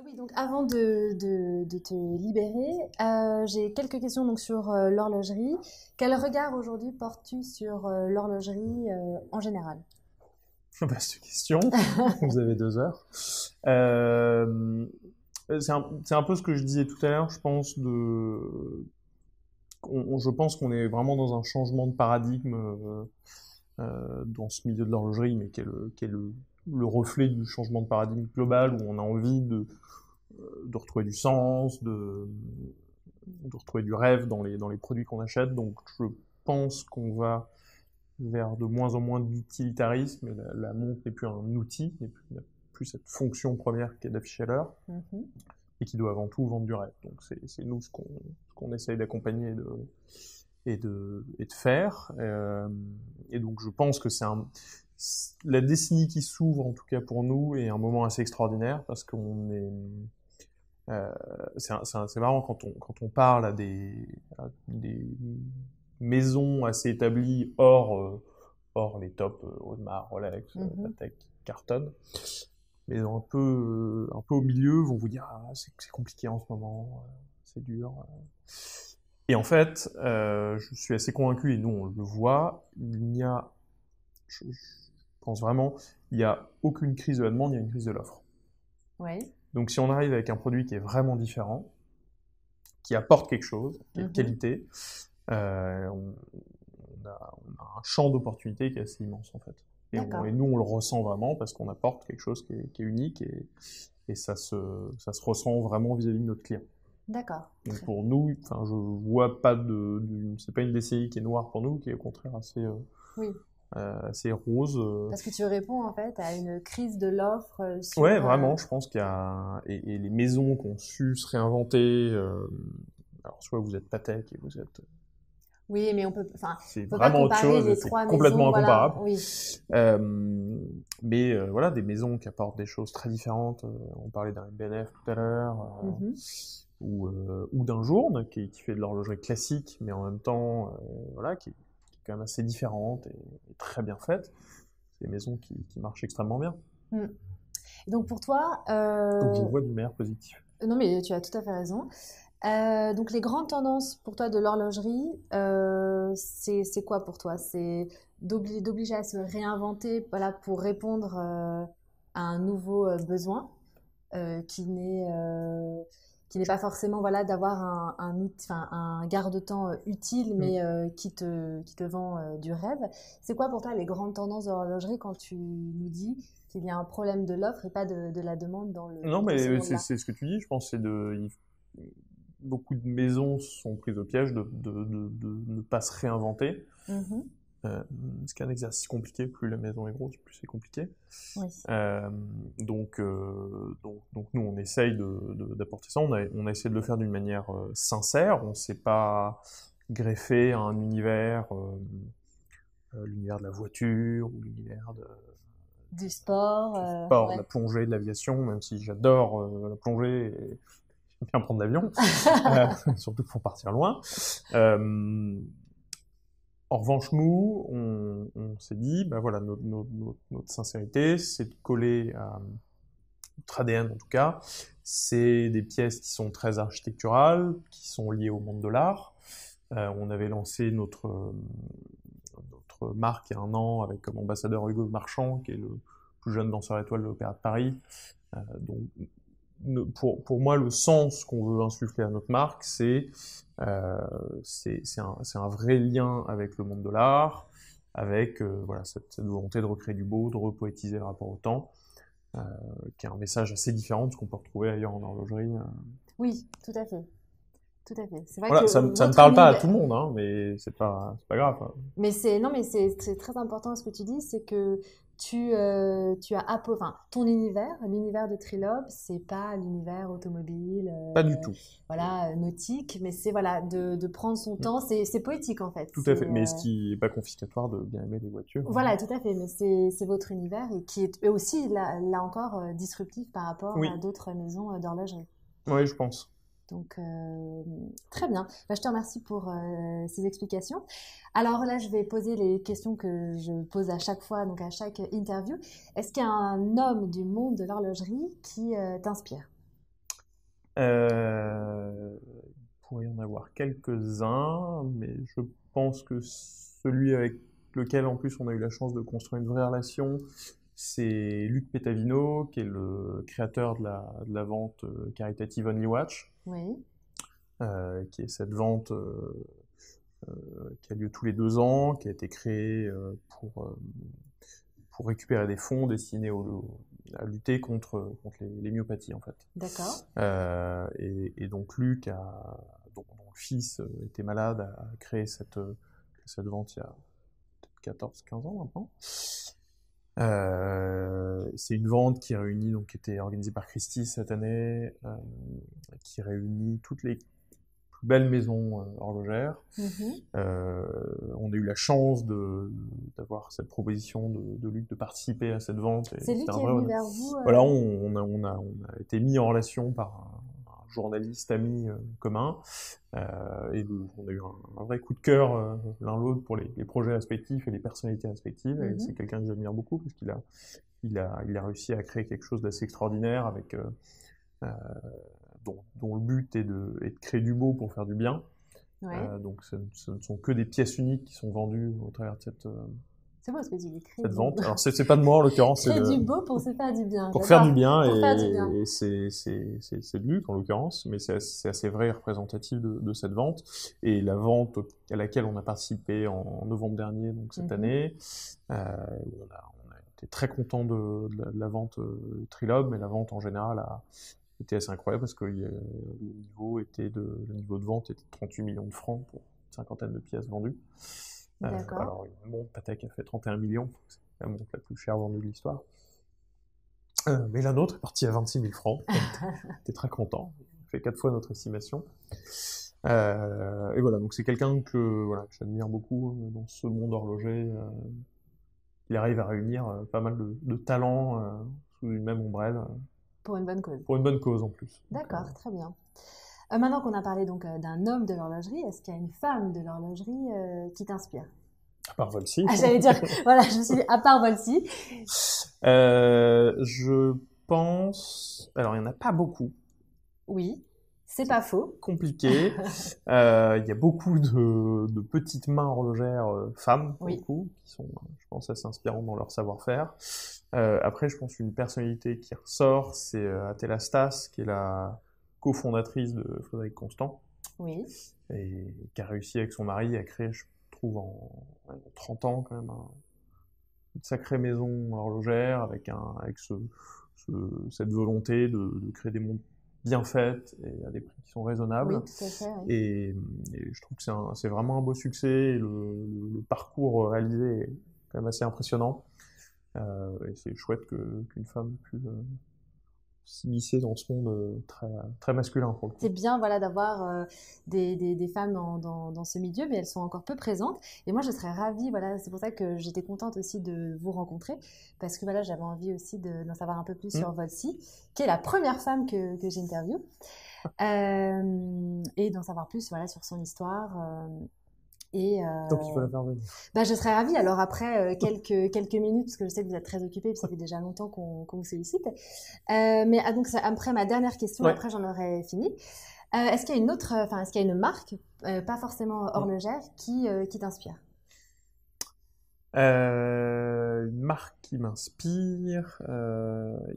Oui, donc avant de te libérer, j'ai quelques questions donc sur l'horlogerie. Quel regard aujourd'hui portes-tu sur l'horlogerie en général? Vaste question. Vous avez 2 heures. Euh, c'est un peu ce que je disais tout à l'heure, je pense, je pense qu'on est vraiment dans un changement de paradigme dans ce milieu de l'horlogerie, mais qui est le reflet du changement de paradigme global où on a envie de retrouver du sens, de retrouver du rêve dans les produits qu'on achète. Donc je pense qu'on va vers de moins en moins d'utilitarisme, et la montre n'est plus un outil, n'a plus cette fonction première qui est d'afficher l'heure, Mhm. et qui doit avant tout vendre du rêve. Donc c'est nous ce qu'on essaye d'accompagner et de faire. Et donc je pense que la décennie qui s'ouvre, en tout cas pour nous, est un moment assez extraordinaire, parce qu'on est... c'est marrant quand on parle à des maisons assez établies hors les tops Audemars, Rolex, Mhm. Patek, qui cartonnent, mais un peu au milieu vont vous dire ah, c'est compliqué en ce moment, c'est dur. Et en fait, je suis assez convaincu, et nous on le voit, je pense vraiment, il n'y a aucune crise de la demande, il y a une crise de l'offre. Oui. Donc si on arrive avec un produit qui est vraiment différent, qui apporte quelque chose, qui est de Mhm. qualité, on a un champ d'opportunités qui est assez immense en fait. Et D'accord. nous, on le ressent vraiment parce qu'on apporte quelque chose qui est unique, et ça se ressent vraiment vis-à-vis de notre client. D'accord. Donc pour nous, enfin, je vois pas c'est pas une décennie qui est noire pour nous, qui est au contraire Oui. assez rose. Parce que tu réponds en fait à une crise de l'offre Ouais, sur. vraiment, je pense qu'il y a et les maisons qui ont su se réinventer. Alors soit vous êtes Patek et vous êtes Oui, mais enfin, c'est on peut pas vraiment autre comparer chose, les c'est trois complètement maisons, voilà. incomparable. Oui. Mais voilà, des maisons qui apportent des choses très différentes. On parlait d'un BNF tout à l'heure, Mhm. ou d'un Journe qui fait de l'horlogerie classique, mais en même temps, voilà, qui est quand même assez différente et très bien faite. C'est des maisons qui marchent extrêmement bien. Mm. Et donc pour toi, Donc je vois du meilleur positif. non mais tu as tout à fait raison. Donc les grandes tendances pour toi de l'horlogerie, c'est quoi pour toi? C'est d'obliger à se réinventer, voilà, pour répondre à un nouveau besoin euh, qui n'est euh, qui n'est pas forcément voilà d'avoir enfin, un garde-temps utile, Mm. mais qui te vend du rêve. C'est quoi pour toi les grandes tendances de l'horlogerie quand tu nous dis qu'il y a un problème de l'offre et pas de la demande Non, dans ce mais c'est monde-là? c'est ce que tu dis. Je pense que beaucoup de maisons sont prises au piège de ne pas se réinventer. Mhm. Ce qui est un exercice compliqué. Plus la maison est grosse, plus c'est compliqué. Oui. Euh, donc nous, on essaye d'apporter ça. On a essayé de le faire d'une manière sincère. On ne s'est pas greffé à un univers, l'univers de la voiture ou l'univers Du sport, du sport, de la ouais. plongée, de l'aviation, même si j'adore la plongée et j'aime bien prendre l'avion, surtout pour partir loin. Euh, En revanche, nous, on s'est dit, bah voilà, notre sincérité, c'est de coller à notre ADN en tout cas. C'est des pièces qui sont très architecturales, qui sont liées au monde de l'art. On avait lancé notre marque il y a un an avec comme ambassadeur Hugo Marchand, qui est le plus jeune danseur étoile de l'Opéra de Paris. Donc, pour moi, le sens qu'on veut insuffler à notre marque, euh, c'est un vrai lien avec le monde de l'art, avec voilà, cette volonté de recréer du beau, de repoétiser le rapport au temps, euh, qui est un message assez différent de ce qu'on peut retrouver ailleurs en horlogerie. Oui, tout à fait. Tout à fait. C'est vrai que Voilà, ça ne votre parle pas à tout le univers, monde, hein, mais c'est pas grave, hein. mais non, mais c'est très important ce que tu dis, c'est que tu as enfin, ton univers, l'univers de Trilobe, c'est pas l'univers automobile, Pas du tout. voilà, nautique, mais c'est voilà de prendre son temps, c'est poétique en fait. Tout à fait. Mais ce qui n'est pas confiscatoire de bien aimer les voitures, hein. Voilà, tout à fait, mais c'est votre univers et qui est eux aussi là encore disruptif par rapport à Oui, d'autres maisons d'horlogerie. oui, je pense. Donc, très bien. Bah, je te remercie pour ces explications. Alors là, je vais poser les questions que je pose à chaque fois, donc à chaque interview. Est-ce qu'il y a un homme du monde de l'horlogerie qui t'inspire? Il pourrait y en avoir quelques-uns, mais je pense que celui avec lequel en plus on a eu la chance de construire une vraie relation, c'est Luc Pétavino, qui est le créateur de la vente caritative Only Watch, Oui. qui est cette vente qui a lieu tous les 2 ans, qui a été créée pour récupérer des fonds destinés à lutter contre les myopathies en fait. D'accord. Et donc Luc, dont le fils était malade, a créé cette vente il y a peut-être 14-15 ans maintenant. C'est une vente qui réunit, donc qui était organisée par Christie cette année, qui réunit toutes les plus belles maisons horlogères. On a eu la chance d'avoir cette proposition de Luc de participer à cette vente. C'est lui qui est venu vers vous Voilà, on a été mis en relation par un journaliste ami commun. Et on a eu un vrai coup de cœur l'un l'autre pour les projets respectifs et les personnalités respectives. Et c'est quelqu'un que j'admire beaucoup parce qu'il a réussi à créer quelque chose d'assez extraordinaire avec dont le but est de créer du beau pour faire du bien. Ouais. Donc ce ne sont que des pièces uniques qui sont vendues au travers de c'est beau ce que tu dis, cette vente. Alors c'est pas de moi en l'occurrence, c'est du beau pour se faire du bien. Pour faire du bien, et c'est de Luc en l'occurrence, mais c'est assez vrai et représentatif de cette vente. Et la vente à laquelle on a participé en novembre dernier, donc cette année, on a été très content de la vente Trilob, mais la vente en général était assez incroyable parce que le niveau de vente était de 38 millions de francs pour une cinquantaine de pièces vendues. Alors une montre Patek a fait 31 millions, c'est la montre la plus chère vendue de l'histoire. Mais la nôtre est partie à 26 000 francs, on était très content, on fait 4 fois notre estimation. Et voilà, donc c'est quelqu'un que j'admire beaucoup dans ce monde horloger. Il arrive à réunir pas mal de talents sous une même ombrelle. Pour une bonne cause. Pour une bonne cause en plus. D'accord, très bien. Maintenant qu'on a parlé donc d'un homme de l'horlogerie, est-ce qu'il y a une femme de l'horlogerie qui t'inspire? À part Volsi. J'allais dire, voilà, je me suis dit, à part Volsi. Je pense... Alors, il n'y en a pas beaucoup. Oui, c'est pas faux. Compliqué. Il y a beaucoup de petites mains horlogères femmes, pour le coup, qui sont, je pense, assez inspirantes dans leur savoir-faire. Après, je pense qu'une personnalité qui ressort, c'est Athéla Stas, qui est la cofondatrice de Frédéric Constant. Oui. Et qui a réussi avec son mari à créer, je trouve, en 30 ans, quand même, une sacrée maison horlogère avec cette volonté de créer des montres bien faites et à des prix qui sont raisonnables. Oui, tout à fait. Oui. Et je trouve que c'est vraiment un beau succès. Et le parcours réalisé est quand même assez impressionnant. Et c'est chouette qu'une femme puisse s'immiscer dans ce monde très, très masculin pour le coup. C'est bien d'avoir des femmes dans ce milieu, mais elles sont encore peu présentes. Et moi, je serais ravie, c'est pour ça que j'étais contente aussi de vous rencontrer, parce que j'avais envie aussi d'en savoir un peu plus sur Volsi, qui est la première femme que j'interviewe, et d'en savoir plus sur son histoire. Donc il faut la faire venir. Je serais ravie. Alors après quelques minutes, parce que je sais que vous êtes très occupés, puis ça fait déjà longtemps qu'on vous sollicite. Mais donc après ma dernière question, après j'en aurai fini. Est-ce qu'il y a est-ce qu'il y a une marque, pas forcément horlogère, qui t'inspire? Une marque qui m'inspire,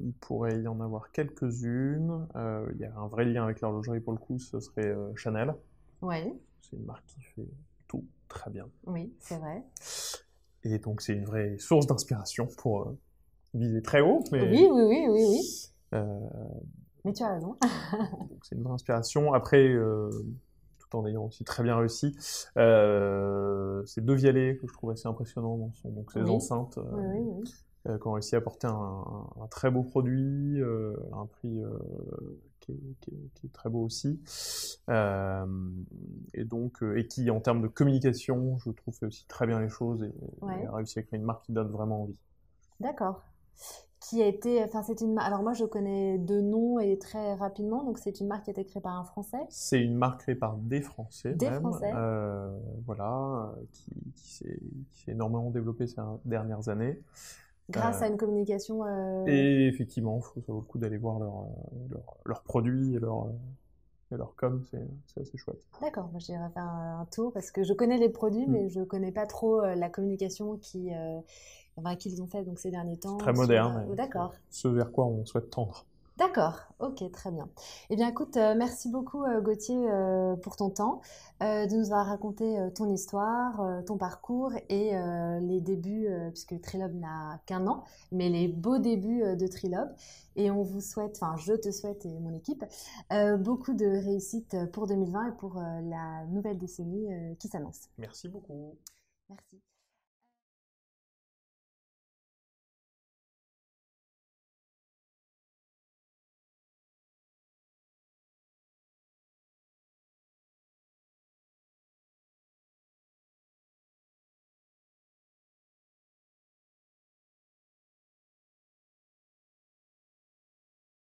il pourrait y en avoir quelques-unes. Il y a un vrai lien avec l'horlogerie pour le coup, ce serait Chanel. Oui. C'est une marque qui fait tout très bien. Oui, c'est vrai. Et donc c'est une vraie source d'inspiration pour viser très haut. Mais, oui. Mais tu as raison. Donc c'est une vraie inspiration. Après, tout en ayant aussi très bien réussi, c'est De Vialet que je trouve assez impressionnant dans ses enceintes. Qui ont réussi à apporter un très beau produit, à un prix qui est très beau aussi, et qui en termes de communication, je trouve fait aussi très bien les choses et a réussi à créer une marque qui donne vraiment envie. D'accord. Qui a été, alors moi je connais deux noms et très rapidement, donc c'est une marque qui a été créée par un Français. C'est une marque créée par des Français. Français. Qui s'est énormément développée ces dernières années. Grâce à une communication. Et effectivement, ça vaut le coup d'aller voir leurs produits et leur com, c'est assez chouette. D'accord, moi j'irai faire un tour parce que je connais les produits, mais je connais pas trop la communication qu'ils ont fait donc ces derniers temps. Très moderne. D'accord. Ce vers quoi on souhaite tendre. D'accord, ok, très bien. Eh bien, écoute, merci beaucoup Gauthier pour ton temps, de nous avoir raconté ton histoire, ton parcours et les débuts, puisque Trilob n'a qu'1 an, mais les beaux débuts de Trilob. Et on vous souhaite, enfin, je te souhaite et mon équipe, beaucoup de réussite pour 2020 et pour la nouvelle décennie qui s'annonce. Merci beaucoup. Merci.